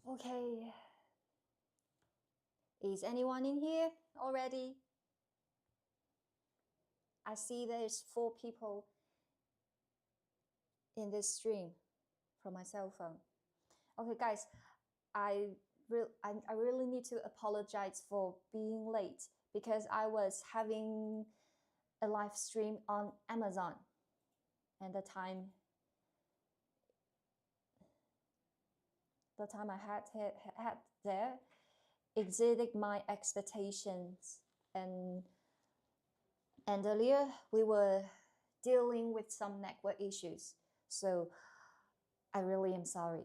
Okay. Is anyone in here already? I see there's 4 people in this stream from my cell phone. Okay, guys, I really need to apologize for being late because I was having a live stream on Amazon, and the time I had there exceeded my expectations, and earlier we were dealing with some network issues, so I really am sorry.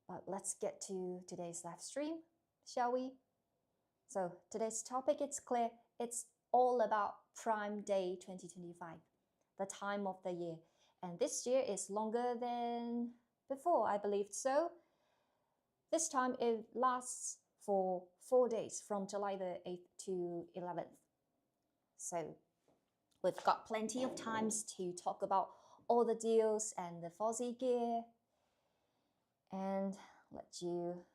But let's get to today's live stream, shall we? So today's topic is clear. It's all about Prime Day 2025, the time of the year. And this year is longer than before, I believe so. This time it lasts for 4 days from July the 8th to 11th. So we've got plenty of times to talk about all the deals and the Fosi gear. And let you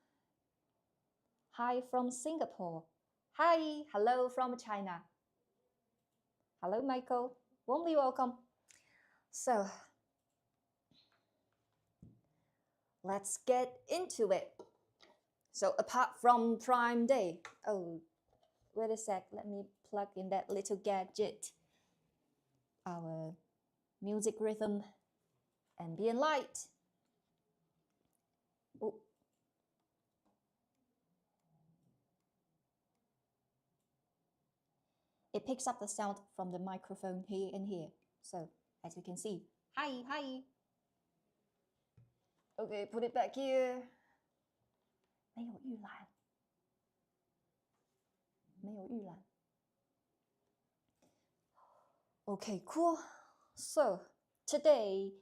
hi from Singapore. Hi, hello from China. Hello, Michael. Warmly welcome. So let's get into it. So apart from Prime Day, oh, wait a sec, let me plug in that little gadget. Our music rhythm, ambient light. Ooh. It picks up the sound from the microphone here and here. So as you can see, hi, hi. Okay, put it back here. 没有预览，没有预览。Okay, cool. So today,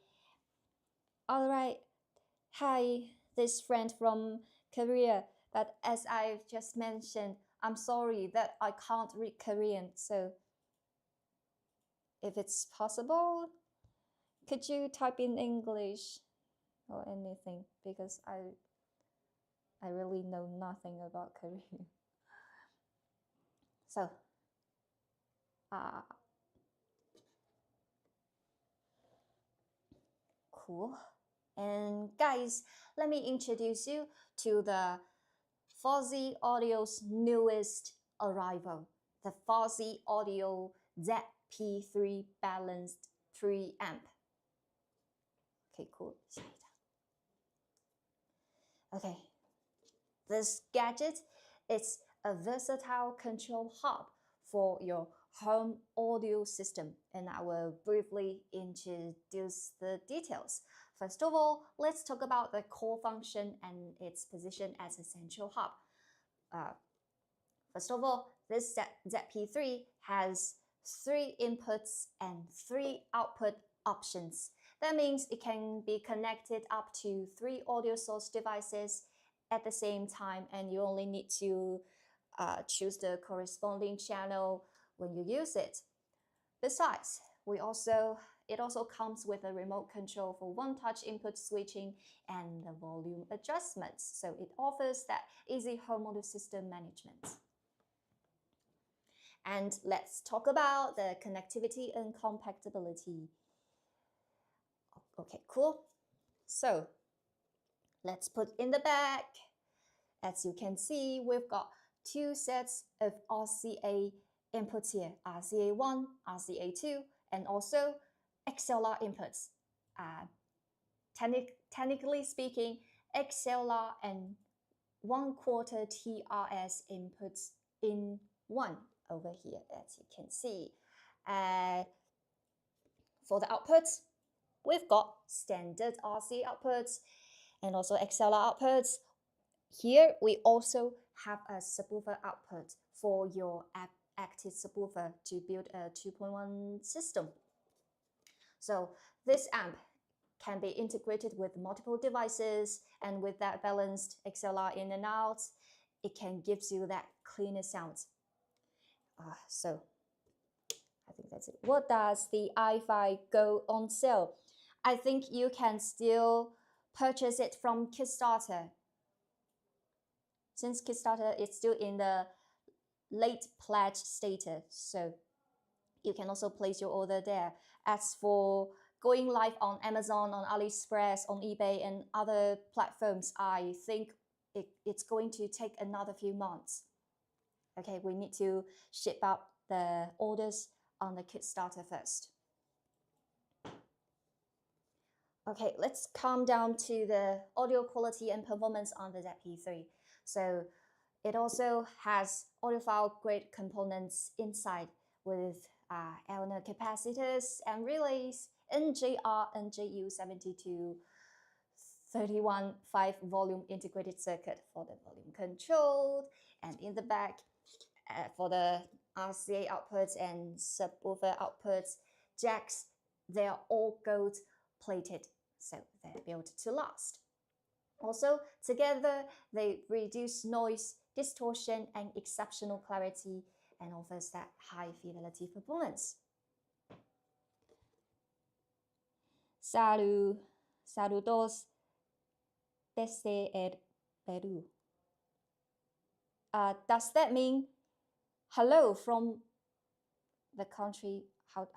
all right. Hi, this friend from Korea. But as I've just mentioned, I'm sorry that I can't read Korean. So if it's possible, could you type in English or anything? Because I really know nothing about Korean. So, cool. And guys, let me introduce you to the Fosi Audio's newest arrival, the Fosi Audio ZP3 balanced preamp. Okay, cool. Okay, this gadget is a versatile control hub for your home audio system, and I will briefly introduce the details. First of all, let's talk about the core function and its position as a central hub. First of all, this ZP3 has 3 inputs and 3 output options. That means it can be connected up to 3 audio source devices at the same time, and you only need to choose the corresponding channel when you use it. Besides, it also comes with a remote control for one-touch input switching and the volume adjustments, so it offers that easy home audio system management. And let's talk about the connectivity and compatibility. Okay, cool. So let's put in the back. As you can see, we've got 2 sets of RCA inputs here, RCA1, RCA2, and also XLR inputs. Technically speaking, XLR and 1/4 TRS inputs in one over here, as you can see. For the outputs, we've got standard RCA outputs and also XLR outputs. Here, we also have a subwoofer output for your active subwoofer to build a 2.1 system. So this amp can be integrated with multiple devices, and with that balanced XLR in and out, it can give you that cleaner sound. So I think that's it. What does the i5 go on sale? I think you can still purchase it from Kickstarter. Since Kickstarter is still in the late pledge status, so you can also place your order there. As for going live on Amazon, on AliExpress, on eBay, and other platforms, I think it's going to take another few months. Okay, we need to ship out the orders on the Kickstarter first. Okay, let's come down to the audio quality and performance on the ZP3. So it also has audiophile grade components inside with Elner capacitors and relays, NJR and JU72 31.5 volume integrated circuit for the volume controlled, and in the back for the RCA outputs and subwoofer outputs, jacks, they are all gold plated, so they're built to last. Also, together, they reduce noise, distortion, and exceptional clarity, and offers that high fidelity performance. Saludos desde el Perú. Does that mean hello from the country? How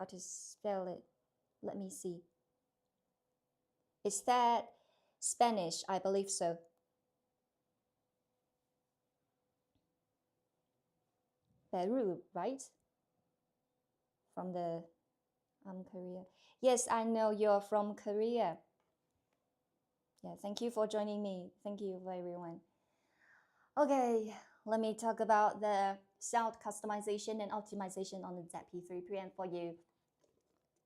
to spell it? Let me see. Is that Spanish? I believe so. Peru, right? From the Korea. Yes, I know you're from Korea. Yeah, thank you for joining me. Thank you for everyone. Okay, let me talk about the sound customization and optimization on the ZP3 preamp for you.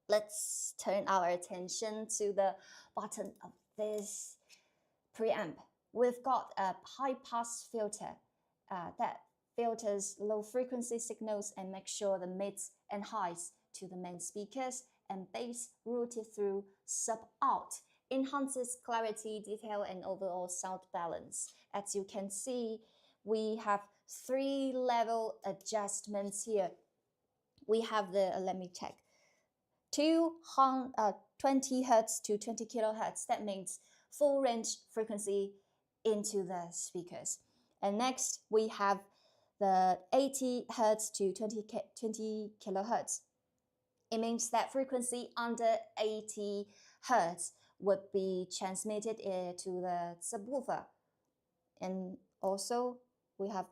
Let's turn our attention to the bottom of this preamp. We've got a high pass filter that filters low frequency signals and makes sure the mids and highs to the main speakers, and bass routed through sub-out enhances clarity, detail, and overall sound balance. As you can see, we have 3 level adjustments here. We have the, let me check, 20 Hertz to 20 kilohertz. That means full range frequency into the speakers. And next, we have the 80 Hertz to 20 kilohertz. It means that frequency under 80 Hertz would be transmitted to the subwoofer. And also, we have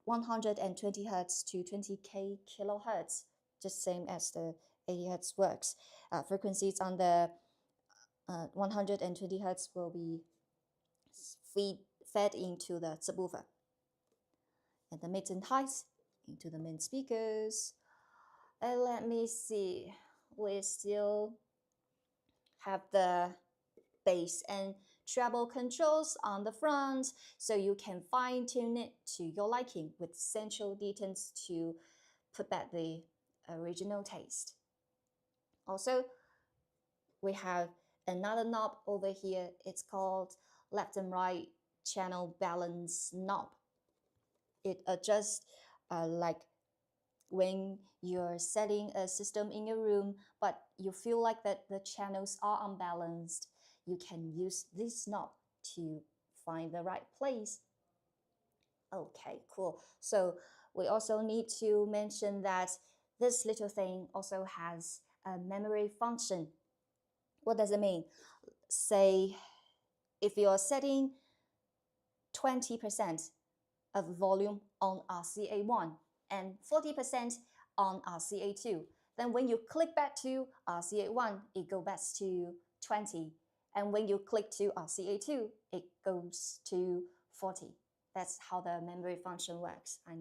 120 Hertz to 20k kilohertz, just same as the 80 Hertz works. Frequencies on the 120 Hertz will be fed into the subwoofer. And the mids and highs into the main speakers. And let me see, we still have the bass and treble controls on the front, so you can fine tune it to your liking with central detents to put back the original taste. Also, we have another knob over here. It's called left and right channel balance knob. It adjusts like when you're setting a system in your room, but you feel like that the channels are unbalanced, you can use this knob to find the right place. Okay, cool. So we also need to mention that this little thing also has a memory function. What does it mean? Say, if you're setting 20% of volume on RCA1 and 40% on RCA2, then when you click back to RCA1, it goes back to 20. And when you click to RCA2, it goes to 40. That's how the memory function works. I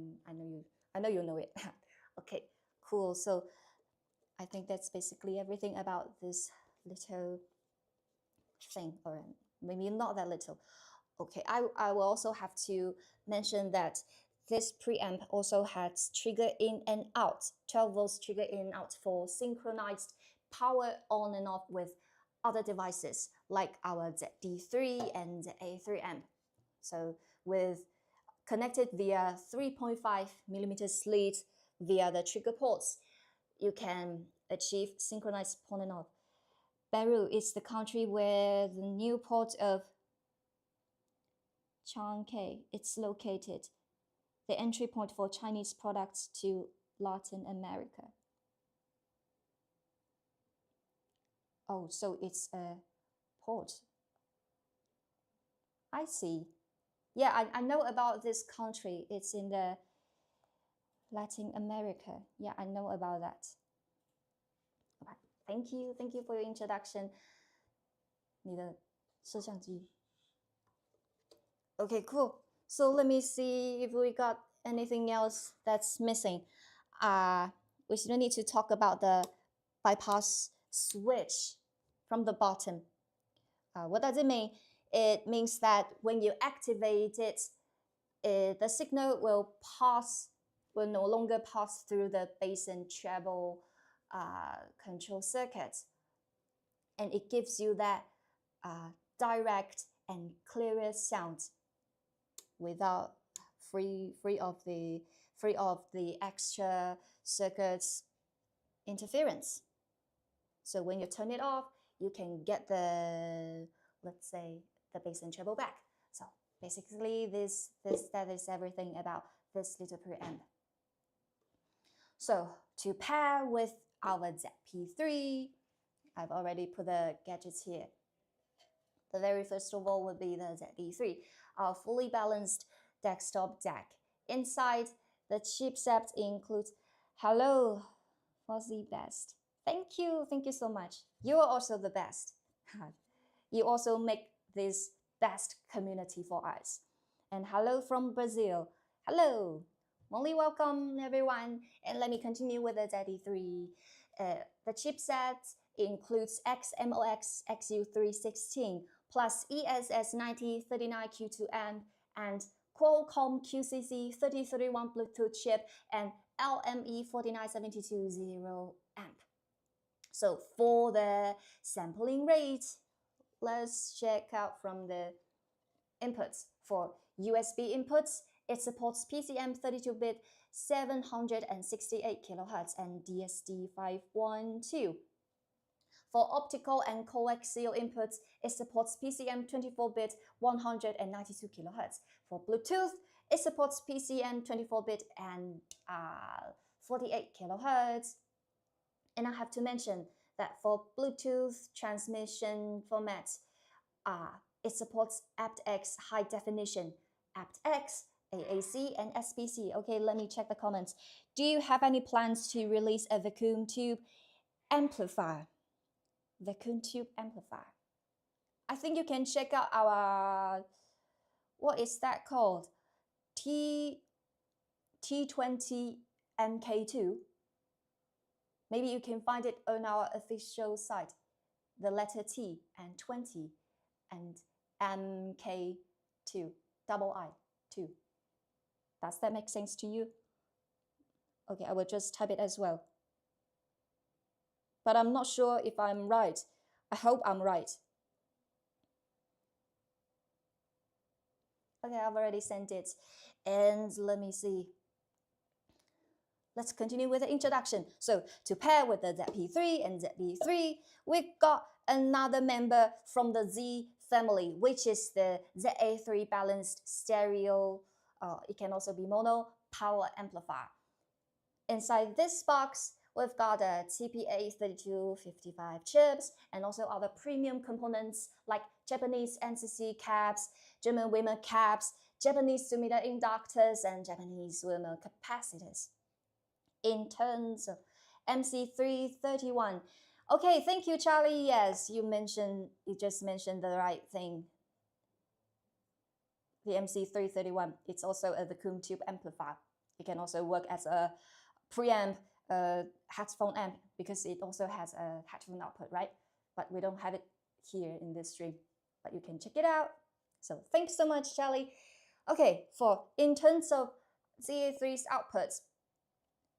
know you know it. Okay, cool. So I think that's basically everything about this little thing, or maybe not that little. Okay, I will also have to mention that this preamp also has trigger in and out, 12 volts trigger in and out for synchronized power on and off with other devices like our ZD3 and the A3 amp. So with connected via 3.5mm lead via the trigger ports, you can achieve synchronized on and off. Beirut is the country where the new port of Chankay is located, the entry point for Chinese products to Latin America. Oh, so it's a port. I see. Yeah, I know about this country. It's in the Latin America. Yeah, I know about that. Okay, thank you for your introduction. 你的摄像机. Okay, cool. So let me see if we got anything else that's missing. We still need to talk about the bypass switch from the bottom. What does it mean? It means that when you activate it, the signal will no longer pass through the bass and treble control circuits, and it gives you that direct and clearer sound without free of the extra circuits interference. So when you turn it off, you can get the, let's say, the bass and treble back. So basically that is everything about this little preamp. So to pair with our ZP3, I've already put the gadgets here. The very first of all would be the ZP3, our fully balanced desktop DAC. Inside, the chipset includes, hello, Fosi best. Thank you so much. You are also the best. You also make this best community for us. And hello from Brazil. Hello. Only welcome everyone. And let me continue with the ZP3. The chipset includes XMOX XU316 plus ESS9039Q2M and Qualcomm QCC3031 Bluetooth chip and LME49720 amp. So for the sampling rate, let's check out from the inputs. For USB inputs, it supports PCM 32-bit 768 kHz and DSD512. For optical and coaxial inputs, it supports PCM 24-bit 192 kHz. For Bluetooth, it supports PCM 24-bit and 48 kHz. And I have to mention that for Bluetooth transmission formats, it supports aptX high definition, aptX, AAC, and SPC. Okay, let me check the comments. Do you have any plans to release a vacuum tube amplifier? Vacuum tube amplifier. I think you can check out our, what is that called? T20 MK2. Maybe you can find it on our official site. The letter T and 20 and MK2, double I, 2. Does that make sense to you? Okay, I will just type it as well. But I'm not sure if I'm right. I hope I'm right. Okay, I've already sent it. And let me see. Let's continue with the introduction. So to pair with the ZP3 and ZP3, we've got another member from the Z family, which is the ZA3 balanced stereo, it can also be mono, power amplifier. Inside this box, we've got a TPA3255 chips and also other premium components like Japanese NCC caps, German Wimmer caps, Japanese Sumida inductors, and Japanese Wimmer capacitors. In terms of MC331, okay, thank you, Charlie. Yes, you just mentioned the right thing. The MC331, it's also a vacuum tube amplifier. It can also work as a preamp, headphone amp, because it also has a headphone output, right? But we don't have it here in this stream, but you can check it out. So thanks so much, Charlie. Okay, in terms of ZA3's outputs,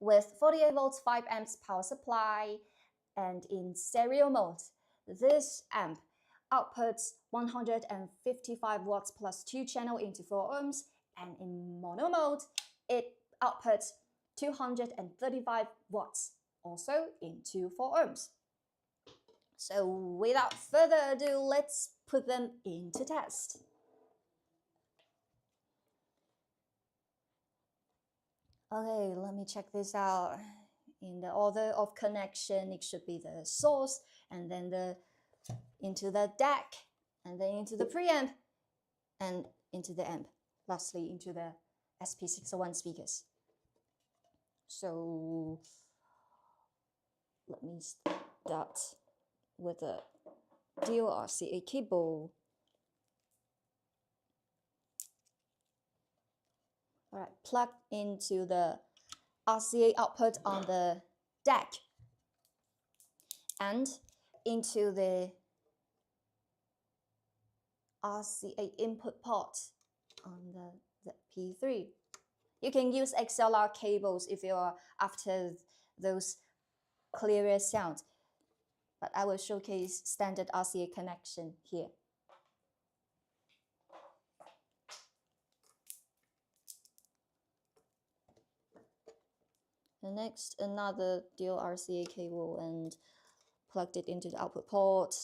with 48 volts 5 amps power supply and in stereo mode, this amp outputs 155 watts plus 2 channel into 4 ohms, and in mono mode, it outputs 235 watts also into 4 ohms. So without further ado, let's put them into test. Okay, let me check this out. In the order of connection, it should be the source, and then into the DAC, and then into the preamp, and into the amp. Lastly, into the SP601 speakers. So let me start with the dual RCA cable. All right, plug into the RCA output on the DAC and into the RCA input port on the P3. You can use XLR cables if you are after those clearer sounds, but I will showcase standard RCA connection here. And next, another dual RCA cable and plugged it into the output port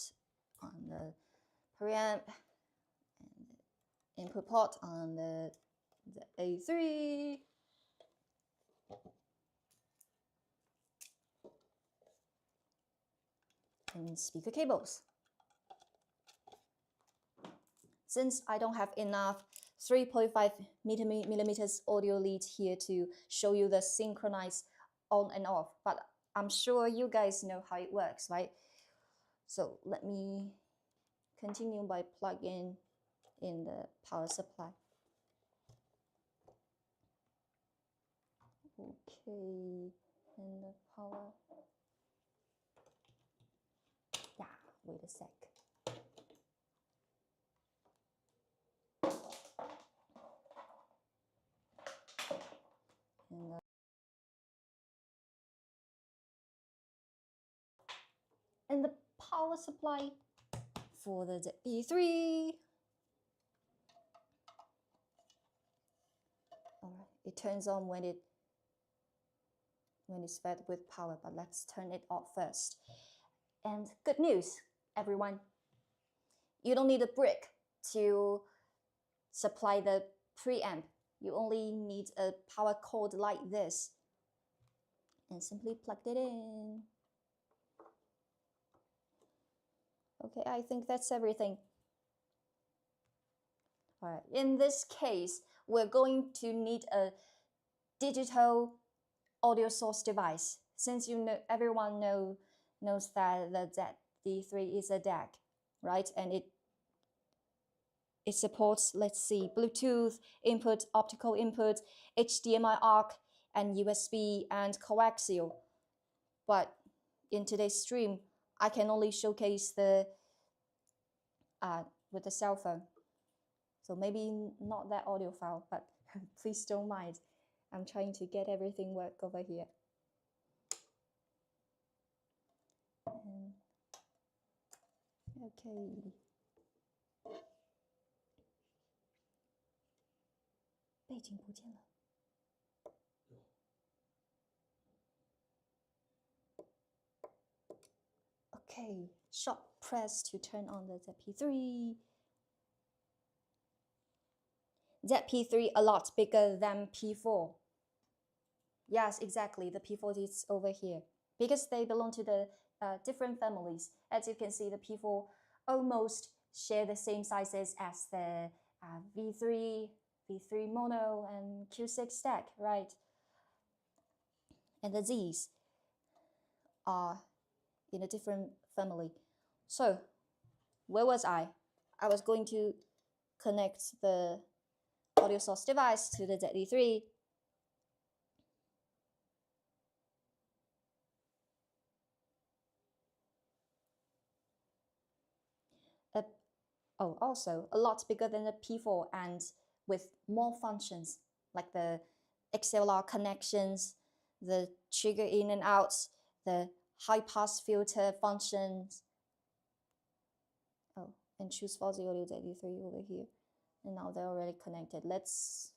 on the preamp and input port on the A3. And speaker cables. Since I don't have enough 3.5 millimeters audio lead here to show you the synchronized on and off, but I'm sure you guys know how it works, right? So let me continue by plugging in the power supply. Okay, and the power. Yeah, wait a sec. And the power supply for the ZB3. All right, it turns on when it's fed with power, but let's turn it off first. And good news, everyone. You don't need a brick to supply the preamp. You only need a power cord like this. And simply plug it in. Okay, I think that's everything. All right, in this case, we're going to need a digital audio source device. Since everyone knows that the ZD3 is a DAC, right? And it supports, let's see, Bluetooth input, optical input, HDMI ARC, and USB and coaxial. But in today's stream, I can only showcase the with the cell phone. So maybe not that audiophile, but please don't mind. I'm trying to get everything work over here. Okay. 背景不见了。 Okay, short press to turn on the ZP3. ZP3 a lot bigger than P4. Yes, exactly. The P4 is over here because they belong to the different families. As you can see, the P4 almost share the same sizes as the V3 mono, and Q6 stack, right? And the Z's are in a different family. So, where was I? I was going to connect the audio source device to the ZD3. Oh, also a lot bigger than the P4 and with more functions like the XLR connections, the trigger in and outs, the high pass filter functions. Oh, and choose Fosi Audio ZD3 over here. And now they're already connected. Let's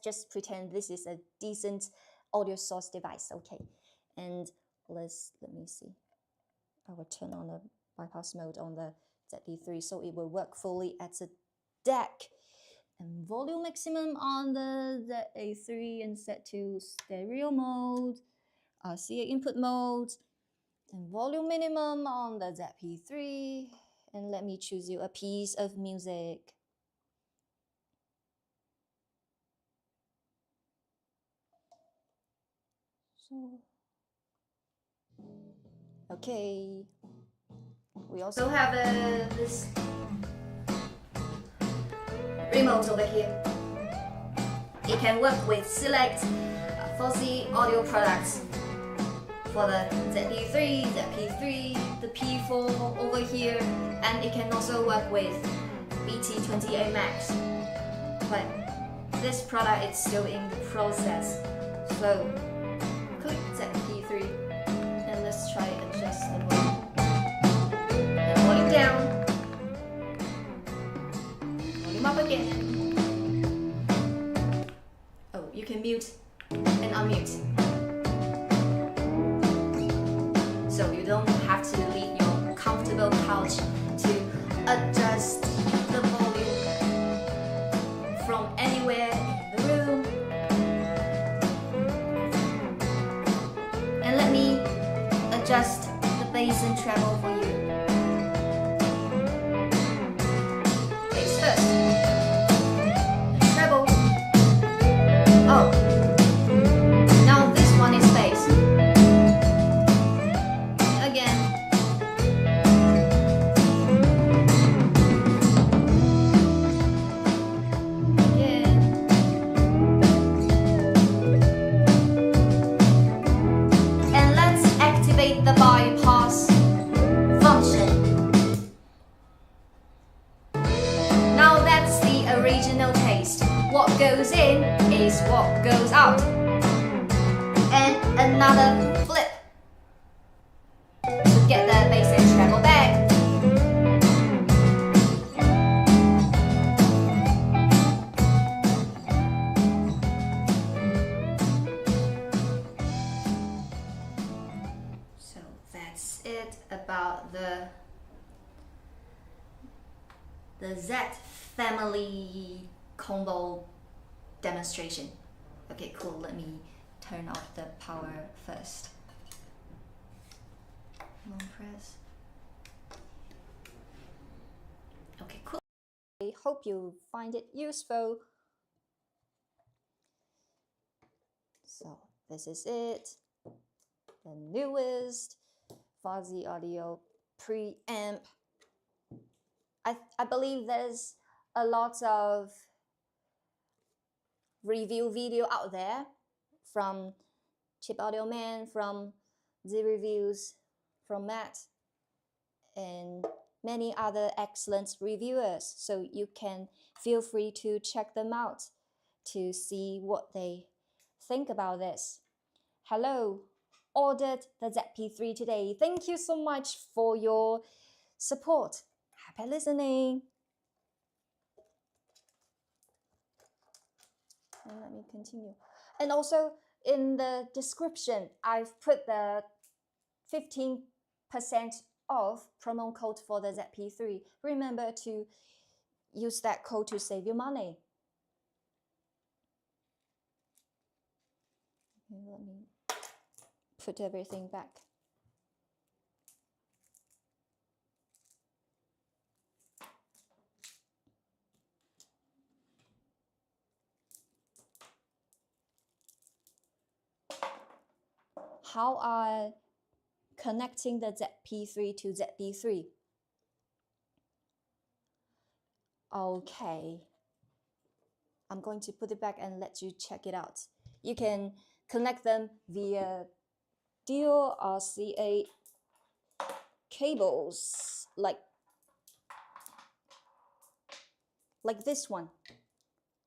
just pretend this is a decent audio source device, okay? And let me see. I will turn on the bypass mode on the ZP3 so it will work fully as a deck. And volume maximum on the ZA3 and set to stereo mode, RCA input mode, and volume minimum on the ZP3. And let me choose you a piece of music. So, okay. We also have this remote over here. It can work with select Fosi audio products for the ZP3, ZP3, the P4 over here, and it can also work with BT28 Max. But this product is still in the process. So click ZP3 and let's try adjust the volume. And volume down. Volume up again. Oh, you can mute and unmute. So you don't have to leave your comfortable couch to adjust the volume from anywhere in the room. And let me adjust the bass and treble for you. Bass first. Treble. Oh. Now this one is bass. Again. Again. And let's activate the bypass function. Now that's the original taste. What goes in is what goes out. And another flip to get the bass and treble back. So that's it about the Z family combo demonstration. Okay, cool. Let me turn off the power first. Long press. Okay, cool. I hope you find it useful. So this is it. The newest Fosi Audio preamp. I believe there's a lot of review video out there from Cheap Audio Man, from Z Reviews, from Matt, and many other excellent reviewers. So you can feel free to check them out to see what they think about this. Hello, ordered the ZP3 today. Thank you so much for your support. Happy listening. And let me continue. And also in the description, I've put the 15% off promo code for the ZP3. Remember to use that code to save your money. Okay, let me put everything back. How are connecting the ZP3 to ZP3? Okay, I'm going to put it back and let you check it out. You can connect them via dual RCA cables, like this one.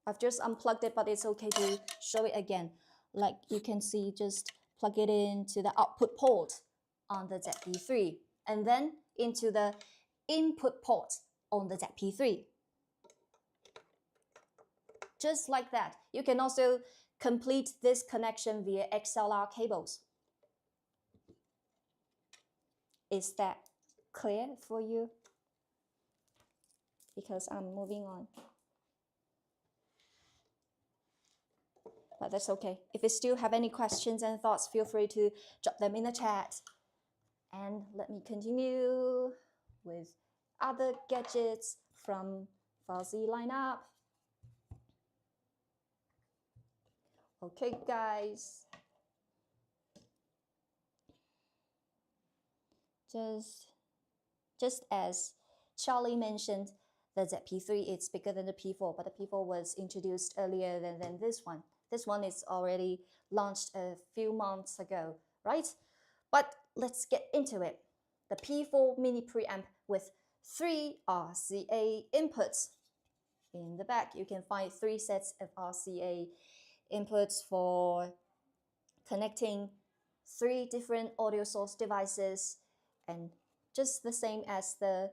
I've just unplugged it, but it's okay to show it again. Like you can see, just plug it into the output port on the ZP3 and then into the input port on the ZP3. Just like that. You can also complete this connection via XLR cables. Is that clear for you? Because I'm moving on. But that's okay. If you still have any questions and thoughts, feel free to drop them in the chat. And let me continue with other gadgets from Fosi lineup. Okay, guys. Just as Charlie mentioned, the ZP3 is bigger than the P4, but the P4 was introduced earlier than this one. This one is already launched a few months ago, right? But let's get into it. The P4 mini preamp with 3 RCA inputs. In the back, you can find 3 sets of RCA inputs for connecting 3 different audio source devices, and just the same as the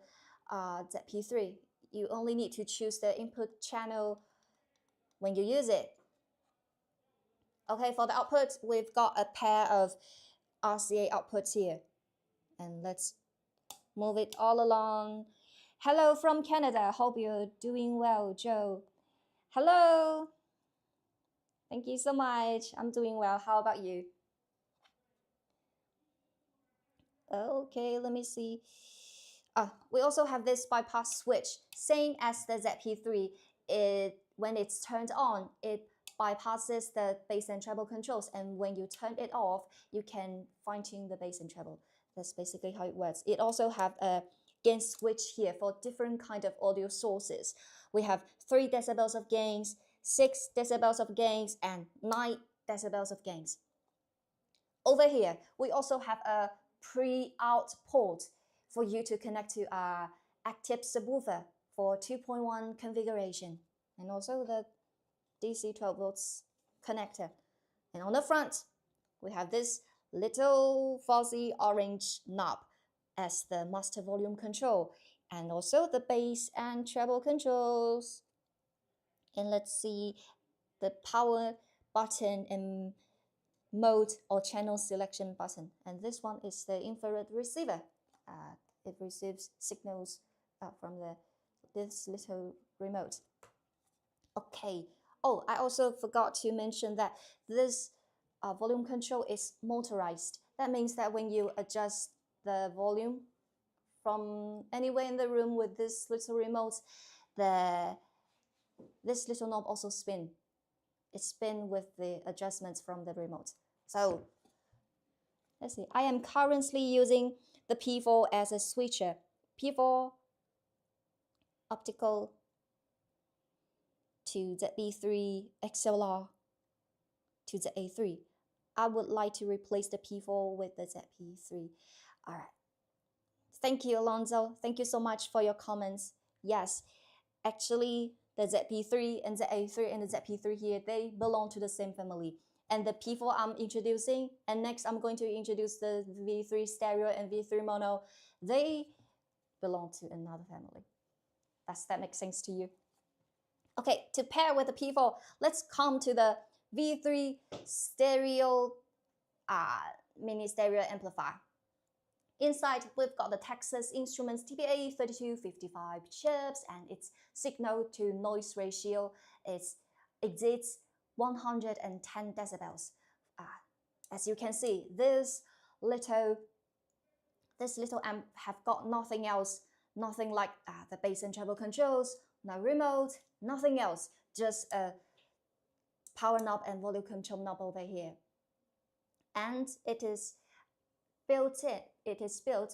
ZP3. You only need to choose the input channel when you use it. Okay, for the output, we've got a pair of RCA outputs here. And let's move it all along. Hello from Canada. Hope you're doing well, Joe. Hello. Thank you so much. I'm doing well. How about you? Okay, let me see. We also have this bypass switch, same as the ZP3. When it's turned on, it bypasses the bass and treble controls, and when you turn it off, you can fine-tune the bass and treble. That's basically how it works. It also have a gain switch here for different kind of audio sources. We have 3 decibels of gains, 6 decibels of gains, and 9 decibels of gains. Over here, we also have a pre-out port for you to connect to our active subwoofer for 2.1 configuration, and also the DC 12 volts connector. And on the front, we have this little fuzzy orange knob as the master volume control, and also the bass and treble controls. And let's see the power button and mode or channel selection button. And this one is the infrared receiver. It receives signals from this little remote. Okay. Oh, I also forgot to mention that this volume control is motorized. That means that when you adjust the volume from anywhere in the room with this little remote, this little knob also spins. It spins with the adjustments from the remote. So let's see. I am currently using the P4 as a switcher. P4 optical to ZB3 XLR to ZA3. I would like to replace the P4 with the ZP3. All right. Thank you, Alonso. Thank you so much for your comments. Yes, actually, the ZP3 and ZA3 and the ZP3 here, they belong to the same family. And the P4 I'm introducing, and next I'm going to introduce the V3 stereo and V3 mono, they belong to another family. Does that make sense to you? Okay, to pair with the P4, let's come to the V3 stereo mini stereo amplifier. Inside, we've got the Texas Instruments TPA3255 chips, and its signal to noise ratio exceeds 110 decibels. As you can see, this little amp have got nothing else, nothing like the bass and treble controls, no remote, nothing else, just a power knob and volume control knob over here. And it is built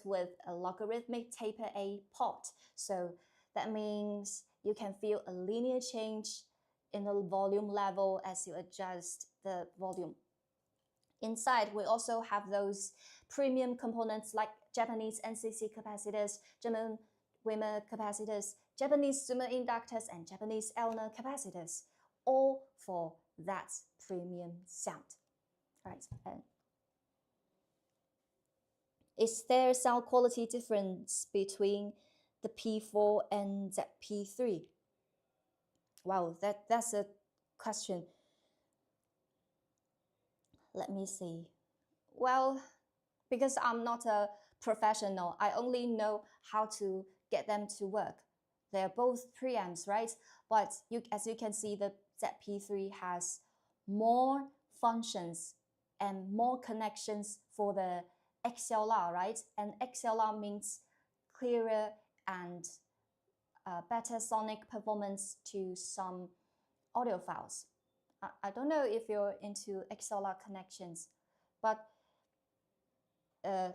with a logarithmic taper A pot. So that means you can feel a linear change in the volume level as you adjust the volume. Inside, we also have those premium components like Japanese NCC capacitors, German Wimmer capacitors, Japanese Sumer inductors, and Japanese Elner capacitors, all for that premium sound. All right. Is there sound quality difference between the P4 and the P3? Wow, that's a question. Let me see. Well, because I'm not a professional. I only know how to get them to work. They're both preamps, right? But as you can see, the ZP3 has more functions and more connections for the XLR, right? And XLR means clearer and better sonic performance to some audiophiles. I don't know if you're into XLR connections, but I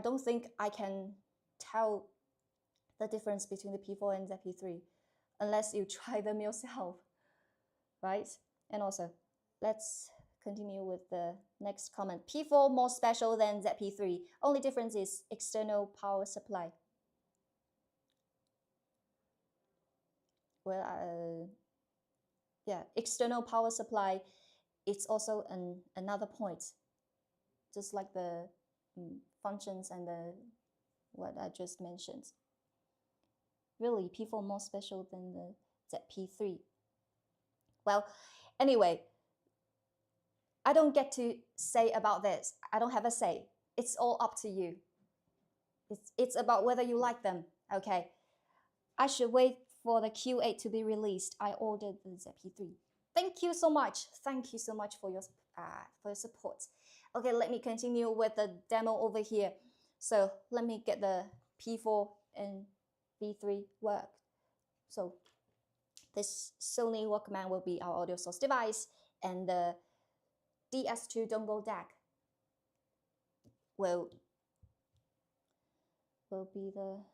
don't think I can tell the difference between the P4 and ZP3 unless you try them yourself, right? And also, let's continue with the next comment. P4 more special than ZP3. Only difference is external power supply. Well, yeah, external power supply, it's also another point, just like the functions and what I just mentioned. Really, P4 more special than the ZP3. Well, anyway, I don't get to say about this. I don't have a say. It's all up to you. It's about whether you like them, okay? I should wait for the Q8 to be released. I ordered the ZP3. Thank you so much. Thank you so much for your support. Okay, let me continue with the demo over here. So let me get the P4 and V3 work. So this Sony Walkman will be our audio source device, and the DS2 dongle DAC will do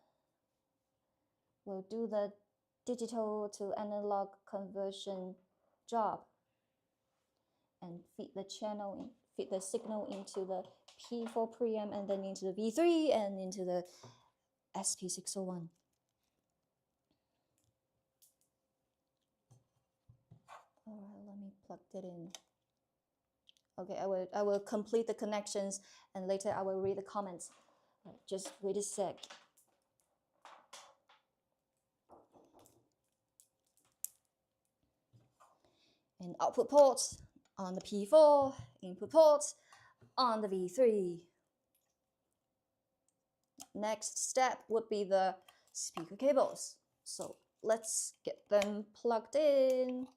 the digital to analog conversion job and feed the signal into the P4 preamp and then into the V3 and into the SP601. All right, let me plug that in. Okay, I will complete the connections and later I will read the comments. Right, just wait a sec. And output ports on the P4, input ports on the V3. Next step would be the speaker cables. So let's get them plugged in.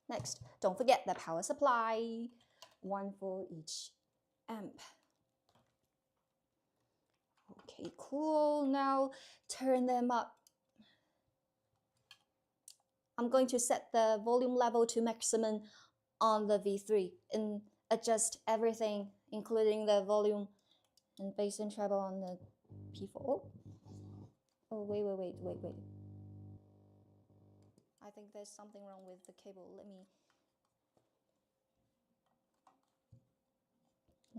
Next, don't forget the power supply, one for each amp. Okay, cool. Now turn them up. I'm going to set the volume level to maximum on the V3 and adjust everything, including the volume and bass and treble on the P4. Oh, wait. I think there's something wrong with the cable. Let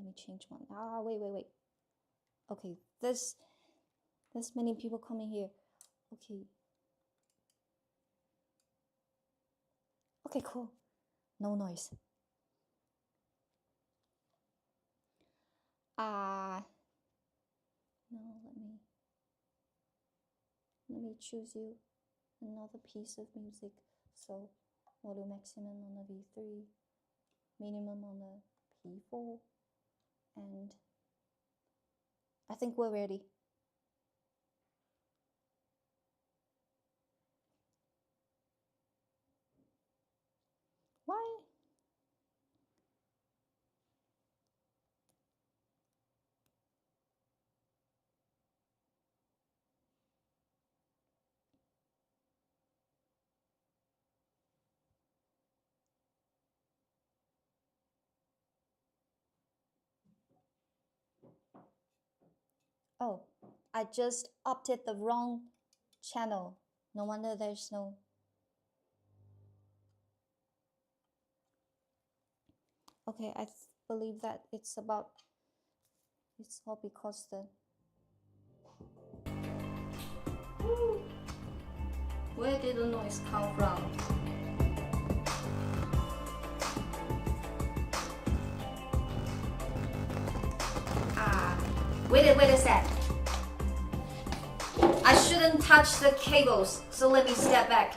me change one. Wait. Okay, there's many people coming here. Okay, cool. No noise. No, let me choose you another piece of music. So volume maximum on the V3, minimum on the P4, and I think we're ready. Why? Oh, I just opted the wrong channel. No wonder there's no. Okay, I believe that it's all because the. Where did the noise come from? Wait a sec. I shouldn't touch the cables, so let me step back.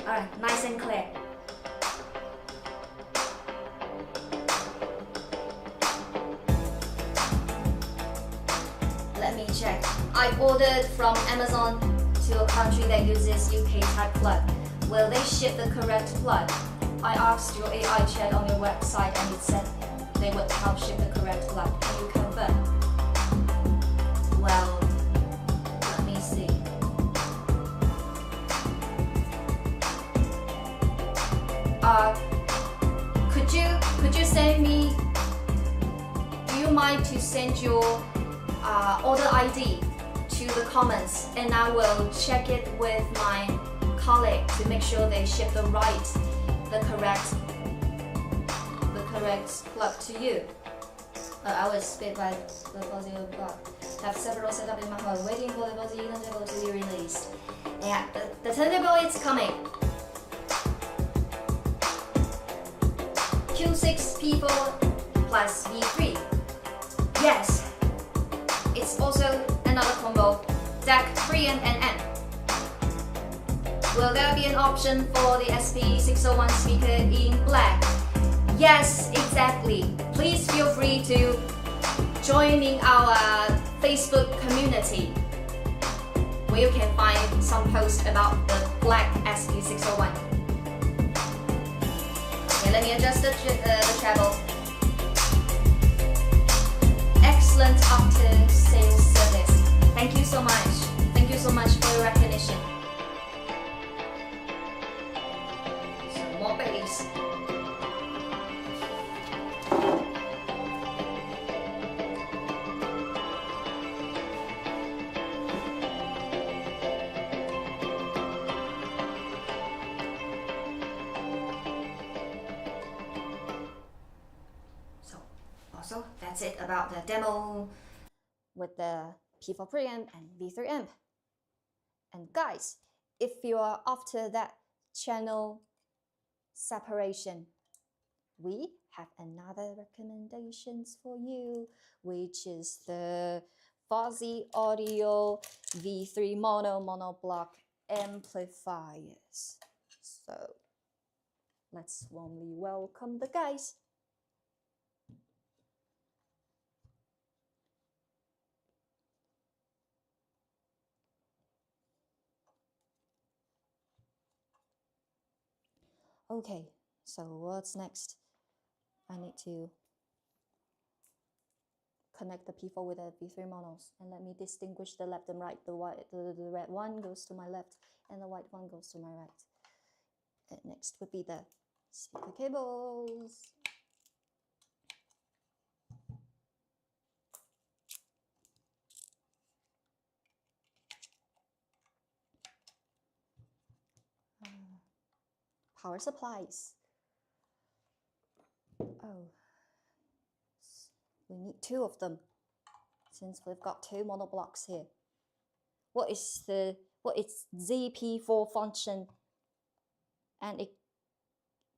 Alright, nice and clear. check. I ordered from Amazon to a country that uses UK type plug. Will they ship the correct plug? I asked your AI chat on your website and it said they would help ship the correct plug. Can you confirm? Well, let me see. Could you send me? Do you mind to send your order ID to the comments, and I will check it with my colleague to make sure they ship the correct plug to you. I was spit by the Fosi plug. Have several set up in my home, waiting for the Fosi turntable to be released. Yeah, the turntable is coming. Q6P4 plus V3. Yes, it's also another combo, DAC, preamp and amp. Will there be an option for the SP601 speaker in black? Yes, exactly. Please feel free to join in our Facebook community where you can find some posts about the black SP601. Okay, let me adjust the treble. Excellent after sales service. Thank you so much. Thank you so much for your recognition. Some more bass. So that's it about the demo with the P4 preamp and V3 amp. And guys, if you are after that channel separation, we have another recommendations for you, which is the Fosi Audio V3 mono block amplifiers. So let's warmly welcome the guys. Okay, so what's next? I need to connect the P4 with the V3 monos, and let me distinguish the left and right. The red one goes to my left and the white one goes to my right. And next would be the speaker cables. Power supplies. Oh, we need two of them since we've got two mono blocks here. What is ZP4 function, and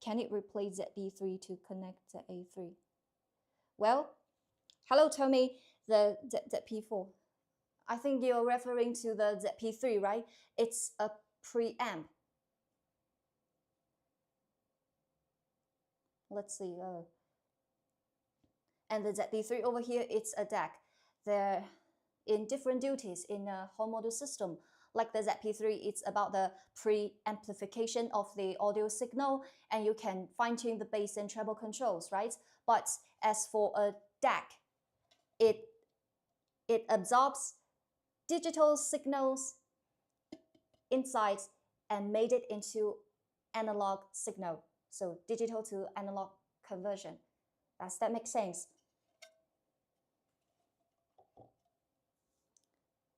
can it replace ZP3 to connect to A3? Well, hello Tommy, the ZP4. I think you're referring to the ZP3, right? It's a preamp. Let's see. And the ZP3 over here, it's a DAC. They're in different duties in a homeaudio system. Like the ZP3, it's about the pre-amplification of the audio signal, and you can fine-tune the bass and treble controls, right? But as for a DAC, it absorbs digital signals inside and made it into analog signal. So digital to analog conversion. Does that make sense?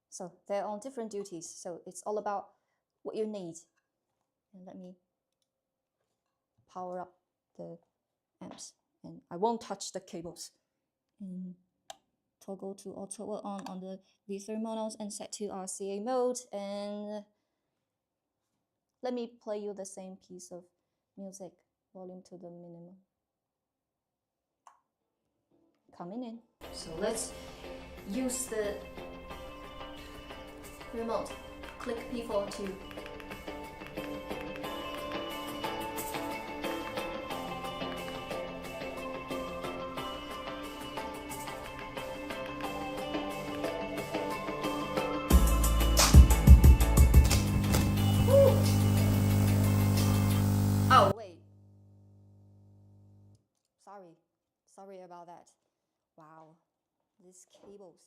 So they're on different duties. So it's all about what you need. And let me power up the amps. And I won't touch the cables. And toggle to auto on the V3 monos and set to RCA mode. And let me play you the same piece of music, volume to the minimum. Coming in. So let's use the remote. Click P4 to Sorry about that. Wow, these cables.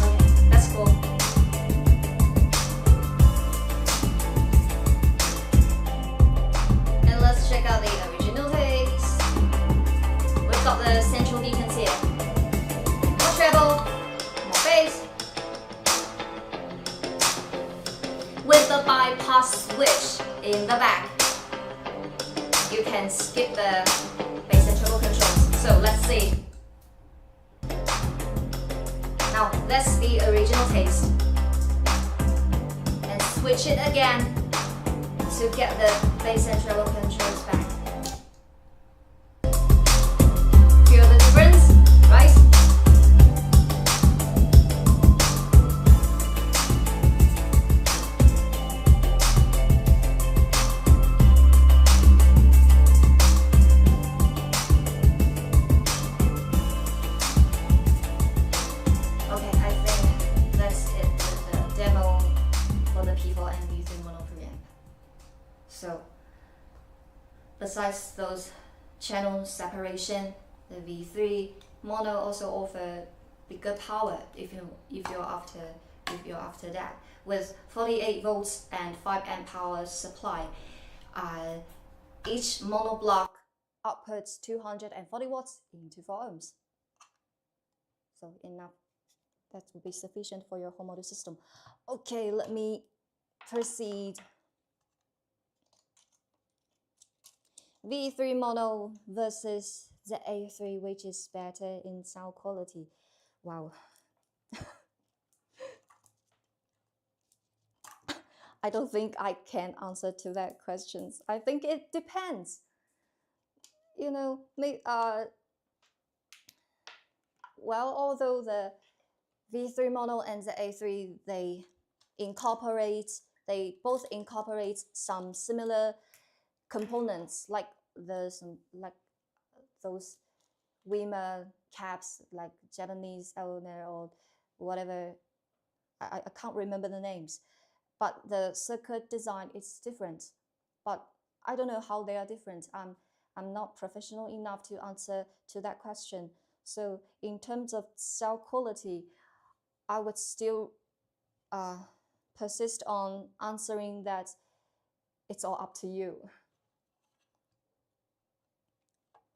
Okay, that's cool. And let's check out the original taste. We've got the central deacons here. More treble, more bass. With the bypass switch in the back, you can skip the bass and treble controls. So let's see. Now that's the original taste. And switch it again to get the bass and treble controls back. Feel the difference, right? So besides those channel separation, the V3 mono also offer bigger power if you're after that, with 48 volts and 5 amp power supply. Each mono block outputs 240 watts into 4 ohms. So enough. That will be sufficient for your home audio system. Okay, let me proceed. V3 mono versus the A3, which is better in sound quality. Wow. I don't think I can answer to that question. I think it depends. You know, well, although the V3 mono and the A3, they both incorporate some similar components, like those Wima caps, like Japanese owner or whatever. I can't remember the names, but the circuit design is different. But I don't know how they are different. I'm not professional enough to answer to that question. So in terms of sound quality, I would still persist on answering that it's all up to you.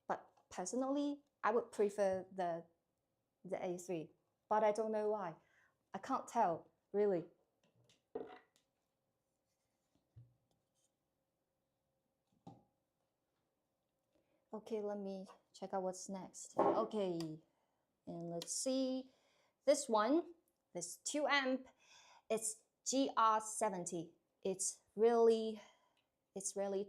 But personally, I would prefer the A3, but I don't know why. I can't tell, really. Okay, let me check out what's next. Okay, and let's see. This one, this 2 amp, it's GR70. It's really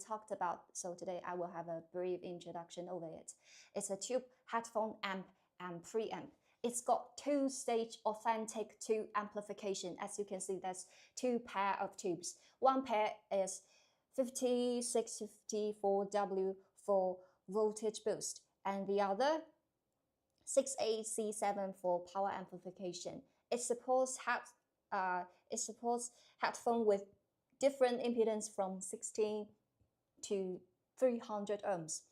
talked about, so today I will have a brief introduction over it. It's a tube headphone amp and preamp. It's got 2-stage authentic tube amplification. As you can see, there's 2 pair of tubes. One pair is 5654W for voltage boost, and the other 6AC7 for power amplification. It supports headphone with different impedance from 16 to 300 ohms.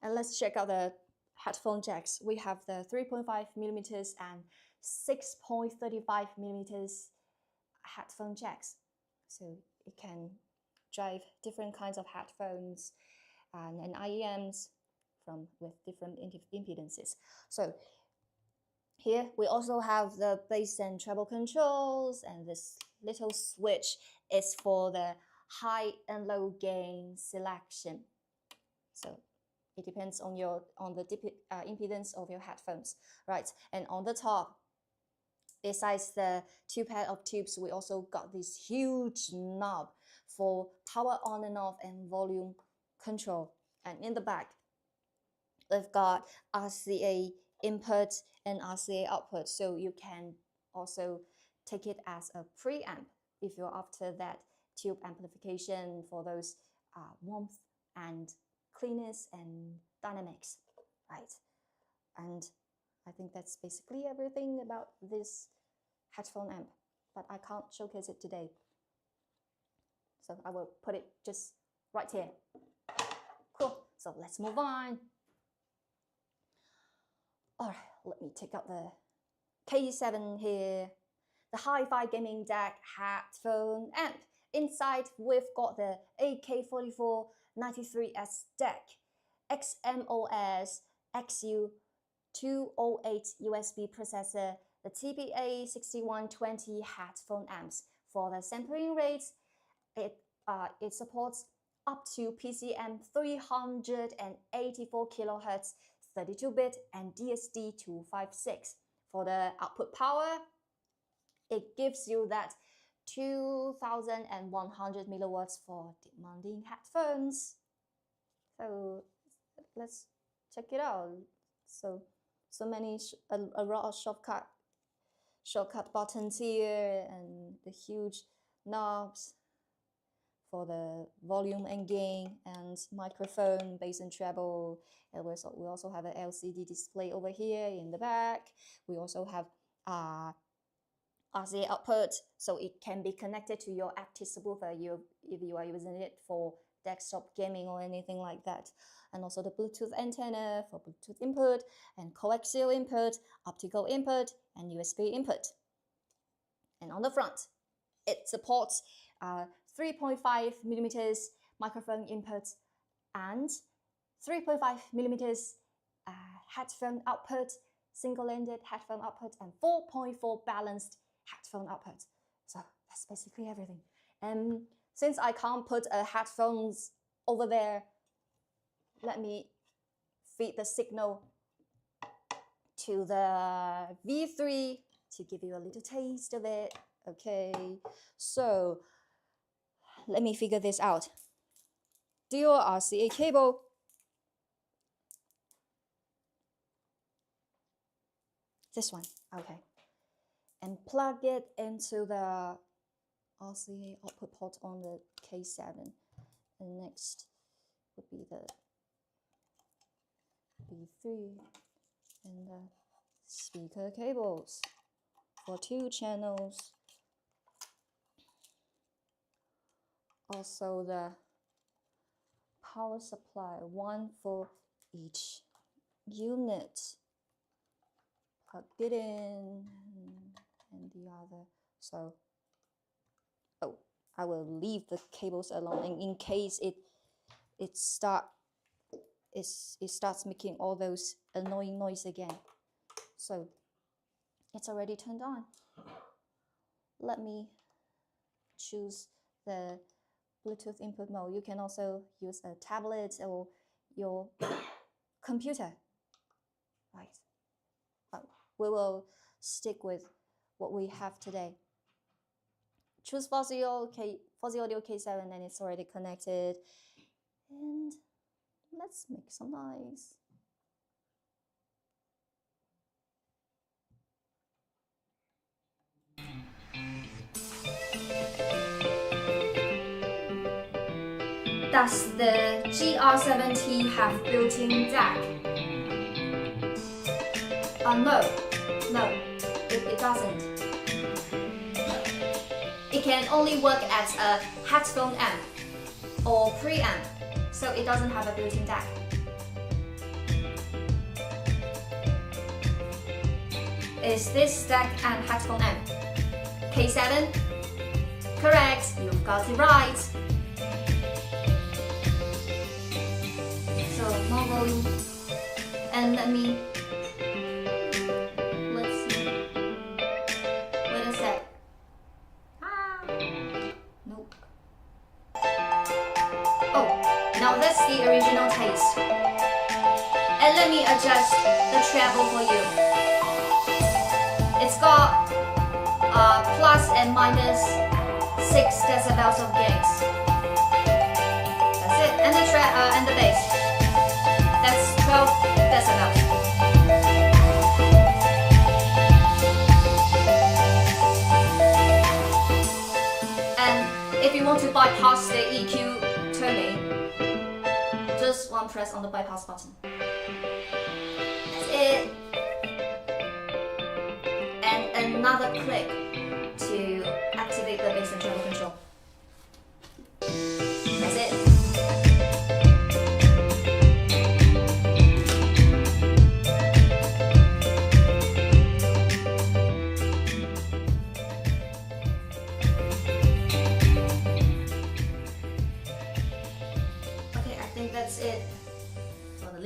And let's check out the headphone jacks. We have the 3.5 millimeters and 6.35 millimeters headphone jacks. So it can drive different kinds of headphones and IEMs with different impedances. So here we also have the bass and treble controls, and this little switch is for the high and low gain selection. So it depends on the impedance of your headphones, right? And on the top, besides the 2 pair of tubes, we also got this huge knob for power on and off and volume control. And in the back, we've got RCA input and RCA output, so you can also take it as a preamp if you're after that tube amplification for those warmth and cleanness and dynamics, right? And I think that's basically everything about this headphone amp, but I can't showcase it today. So I will put it just right here. Cool. So let's move on. All right, let me take out the K7 here. The hi-fi gaming deck headphone amp. Inside, we've got the AK4493S deck, XMOS XU208 USB processor, the TPA6120 headphone amps. For the sampling rates, it supports up to PCM 384 kHz, 32-bit, and DSD256. For the output power, it gives you that 2100 milliwatts for demanding headphones. So let's check it out. So many a lot of shortcut buttons here, and the huge knobs for the volume and gain, and microphone, bass and treble. And we also have an LCD display over here in the back. We also have RCA output, so it can be connected to your active subwoofer if you are using it for desktop gaming or anything like that. And also the Bluetooth antenna for Bluetooth input, and coaxial input, optical input, and USB input. And on the front, it supports 3.5 millimeters microphone input and 3.5 millimeters headphone output, single-ended headphone output, and 4.4 balanced headphone output. So that's basically everything. And since I can't put headphones over there, let me feed the signal to the V3 to give you a little taste of it. Okay, so let me figure this out. Dual RCA cable. This one, okay. And plug it into the RCA output port on the K7. And next would be the B3 and the speaker cables for 2 channels. Also the power supply, one for each unit. Plug it in and the other. So, I will leave the cables alone in case it starts making all those annoying noise again. So it's already turned on. Let me choose the Bluetooth input mode. You can also use a tablet or your computer. Right. We will stick with what we have today. Choose Fosi Audio K7, and it's already connected. And let's make some noise. Does the GR70 have built-in DAC? No, it doesn't. It can only work as a headphone amp or preamp, so it doesn't have a built-in DAC. Is this DAC and headphone amp? K7? Correct, you've got it right. So more volume, and let's see. Wait a sec. Nope. Oh, now that's the original taste. And let me adjust the treble for you. It's got plus and minus 6 decibels of gains. That's it, and the bass. That's 12 decibels. And if you want to bypass the EQ tuning, just one press on the bypass button. That's it. And another click to activate the bass and treble control.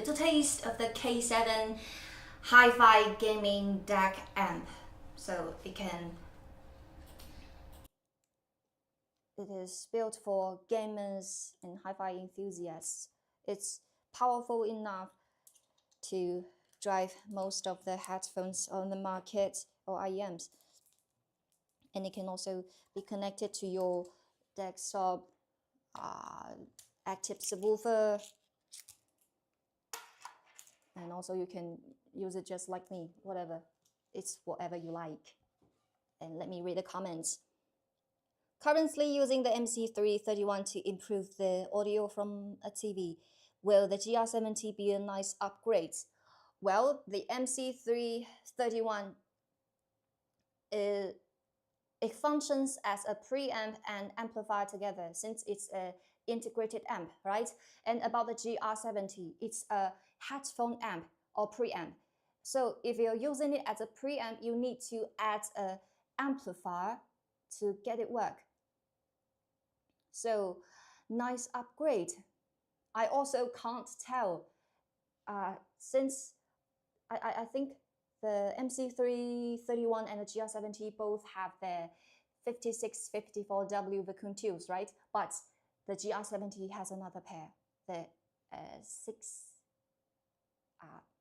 little taste of the K7 hi-fi gaming DAC amp. So it is built for gamers and hi-fi enthusiasts. It's powerful enough to drive most of the headphones on the market or IEMs. And it can also be connected to your desktop active subwoofer. And also you can use it just like me, whatever. It's whatever you like. And let me read the comments. Currently using the MC331 to improve the audio from a TV. Will the GR70 be a nice upgrade? Well, the MC331 it functions as a preamp and amplifier together since it's an integrated amp, right? And about the GR70, it's a headphone amp or preamp. So if you're using it as a preamp, you need to add an amplifier to get it work. So nice upgrade. I also can't tell since I think the MC331 and the GR70 both have their 5654W vacuum tubes, right? But the GR70 has another pair, the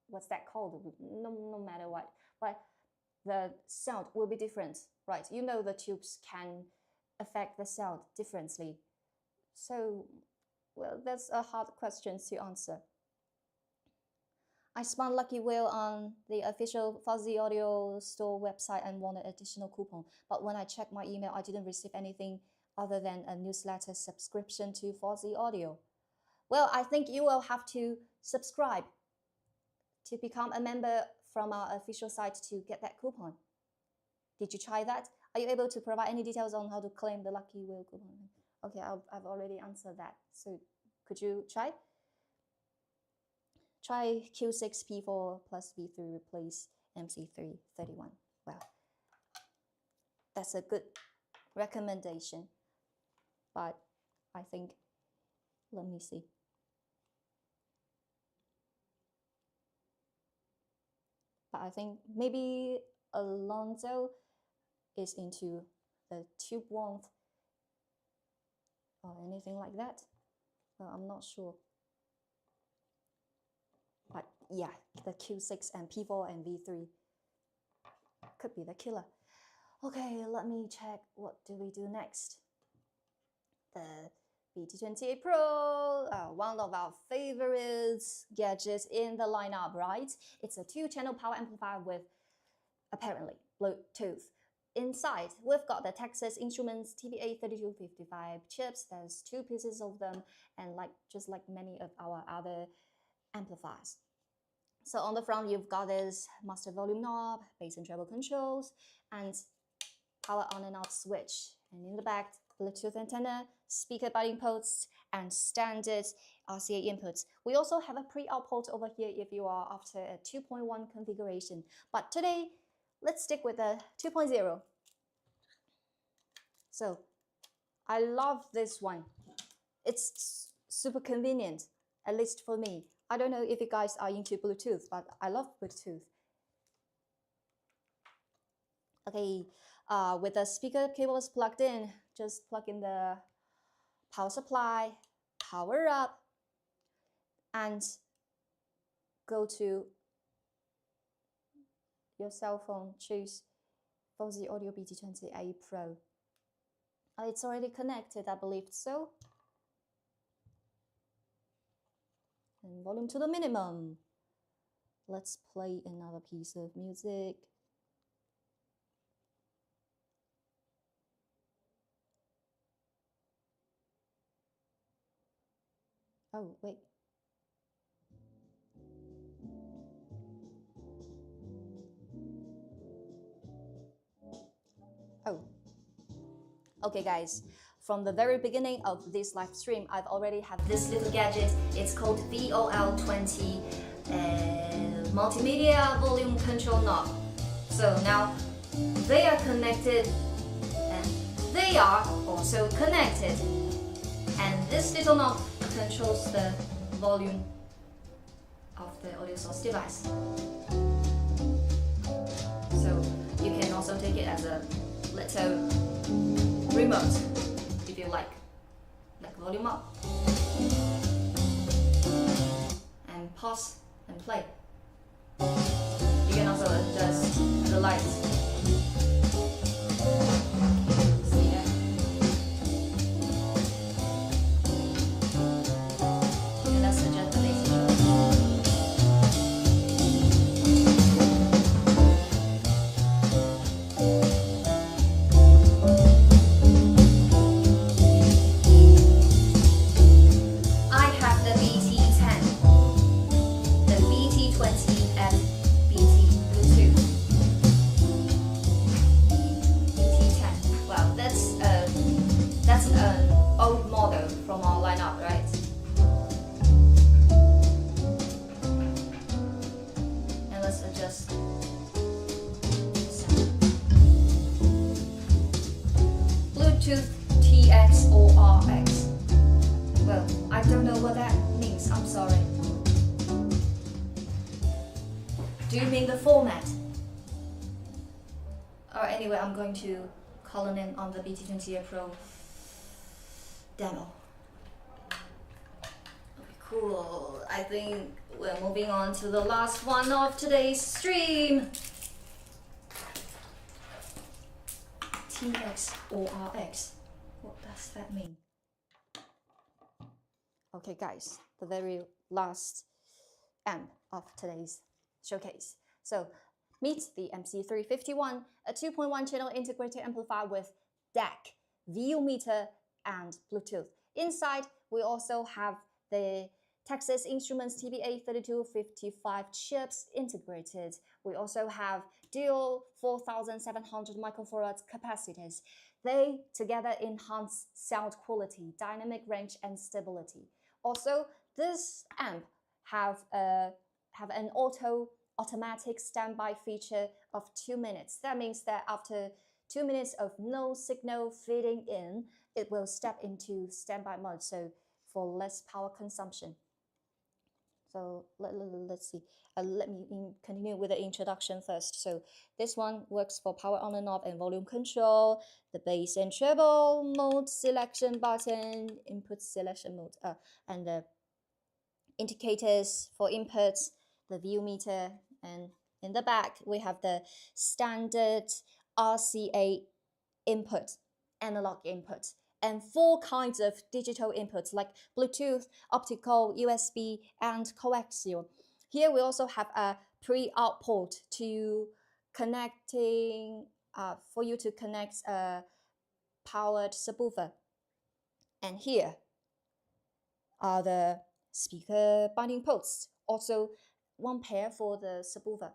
what's that called? No matter what, but the sound will be different, right? You know the tubes can affect the sound differently. So, well, that's a hard question to answer. I spun Lucky Whale on the official Fosi Audio store website and won an additional coupon. But when I checked my email, I didn't receive anything other than a newsletter subscription to Fosi Audio. Well, I think you will have to subscribe to become a member from our official site to get that coupon. Did you try that? Are you able to provide any details on how to claim the Lucky Whale coupon? Okay, I've already answered that. So could you try? Try Q6P4 plus V3 replace MC331. Well, that's a good recommendation. But I think, let me see. But I think maybe Alonso is into the tube warmth or anything like that. Well, I'm not sure. But yeah, the Q6 and P4 and V3 could be the killer. Okay, let me check what do we do next. The BT28 Pro, one of our favorites gadgets in the lineup, right? It's a 2-channel power amplifier with apparently Bluetooth. Inside, we've got the Texas Instruments TBA3255 chips. There's 2 pieces of them, and just like many of our other amplifiers. So on the front, you've got this master volume knob, bass and treble controls, and power on and off switch. And in the back, Bluetooth antenna, speaker budding ports, and standard RCA inputs. We also have a pre-out port over here if you are after a 2.1 configuration. But today, let's stick with a 2.0. So I love this one. It's super convenient, at least for me. I don't know if you guys are into Bluetooth, but I love Bluetooth. Okay, with the speaker cables plugged in, just plug in the power supply, power up, and go to your cell phone, choose Fosi Audio BT28 Pro. It's already connected, I believe so. And volume to the minimum. Let's play another piece of music. Oh, wait. Oh. Okay, guys. From the very beginning of this live stream, I've already have this little gadget. It's called VOL20 multimedia volume control knob. So now they are connected and they are also connected. And this little knob controls the volume the audio source device. So you can also take it as a little remote if you like volume up and pause and play. You can also adjust the lights. See that? And let's adjust the bass as well. Bluetooth TX or RX. Well, I don't know what that means, I'm sorry. Do you mean the format? Anyway, I'm going to color in on the BT28 Pro demo. Okay, cool. I think we're moving on to the last one of today's stream. TX or RX. What does that mean? Okay guys, the very last amp of today's showcase. So meet the MC351, a 2.1 channel integrated amplifier with DAC, VU meter and Bluetooth. Inside we also have the Texas Instruments TBA3255 chips integrated. We also have dual 4700 microfarad capacitors. They together enhance sound quality, dynamic range and stability. Also, this amp have an automatic standby feature of 2 minutes. That means that after 2 minutes of no signal feeding in, it will step into standby mode, so for less power consumption. So let's see. Let me continue with the introduction first. So this one works for power on and off and volume control, the bass and treble mode selection button, input selection mode, and the indicators for inputs, the VU meter, and in the back we have the standard RCA input, analog input, and 4 kinds of digital inputs like Bluetooth, optical, USB, and coaxial. Here we also have a pre-out port to connecting for you to connect a powered subwoofer. And here are the speaker binding ports. Also 1 pair for the subwoofer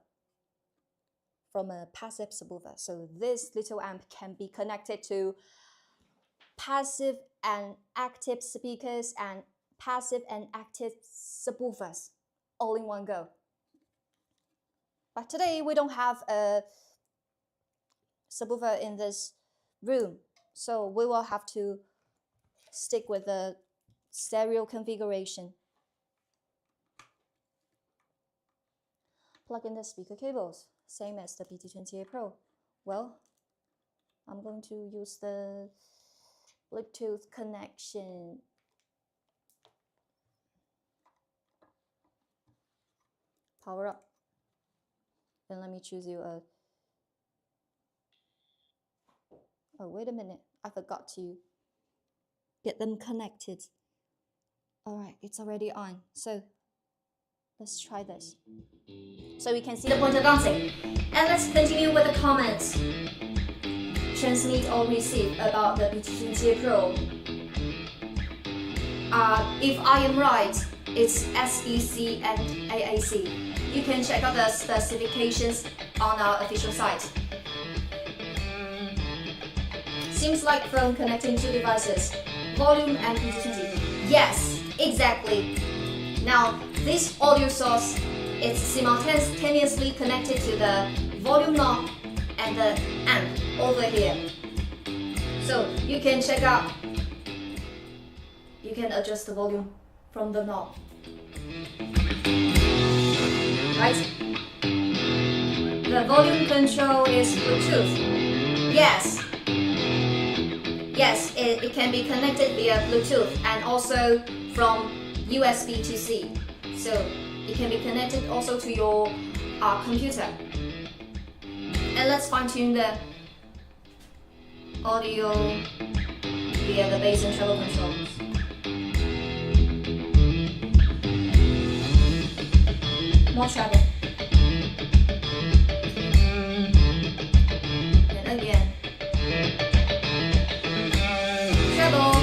from a passive subwoofer. So this little amp can be connected to passive and active speakers and passive and active subwoofers all in one go. But today we don't have a subwoofer in this room, so we will have to stick with the stereo configuration. Plug in the speaker cables, same as the BT28 Pro. Well, I'm going to use the Bluetooth connection. Power up. Then let me choose you a... Oh, wait a minute. I forgot to get them connected. All right, it's already on. So let's try this. So we can see the pointer dancing. And let's continue with the comments. Transmit or receive about the BT28 Pro. If I am right, it's SEC and AAC. You can check out the specifications on our official site. Seems like from connecting 2 devices, volume and BT20. Yes, exactly. Now, this audio source is simultaneously connected to the volume knob and the amp over here. So you can check out, you can adjust the volume from the knob. right? The volume control is Bluetooth. Yes. Yes, it can be connected via Bluetooth and also from USB to C. So it can be connected also to your computer. And let's fine-tune the audio via the bass and treble controls. More treble. And again. Treble.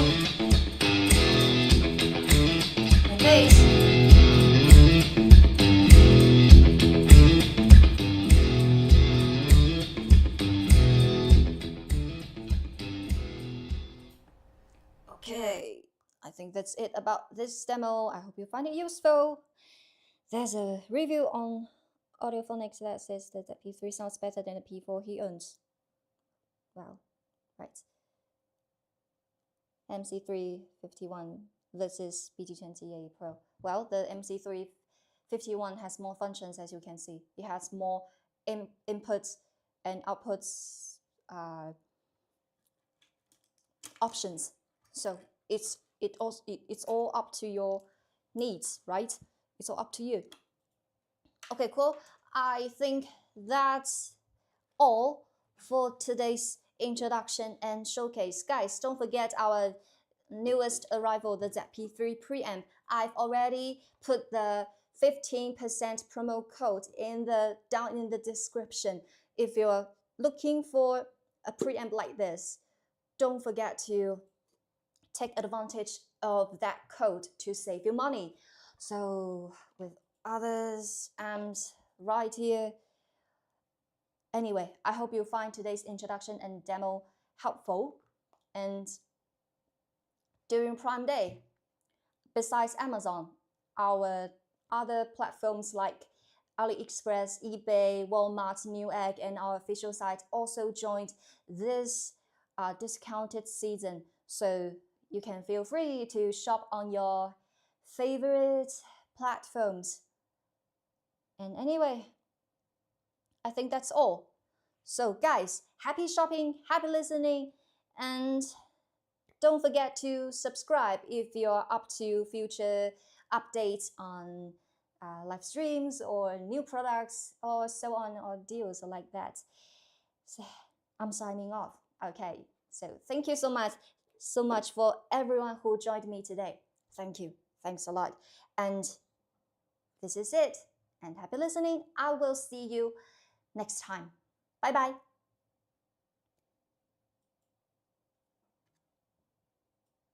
And bass. Okay, I think that's it about this demo. I hope you find it useful. There's a review on Audiophile that says that the P3 sounds better than the P4 he owns. Wow, right. MC351 versus BT20A Pro. Well, the MC351 has more functions, as you can see. It has more inputs and outputs options. So it's all up to your needs, right? It's all up to you. Okay, cool. I think that's all for today's introduction and showcase. Guys, don't forget our newest arrival, the ZP3 preamp. I've already put the 15% promo code down in the description. If you're looking for a preamp like this, don't forget to take advantage of that code to save your money. So with others amps right here. Anyway, I hope you find today's introduction and demo helpful. And during Prime Day, besides Amazon, our other platforms like AliExpress, eBay, Walmart, Newegg, and our official site also joined this discounted season. So you can feel free to shop on your favorite platforms. And anyway, I think that's all. So guys, happy shopping, happy listening, and don't forget to subscribe if you're up to future updates on live streams or new products or so on, or deals like that. So I'm signing off. Okay, so thank you so much for everyone who joined me today. Thank you. Thanks a lot. And this is it. And happy listening. I will see you next time. Bye bye.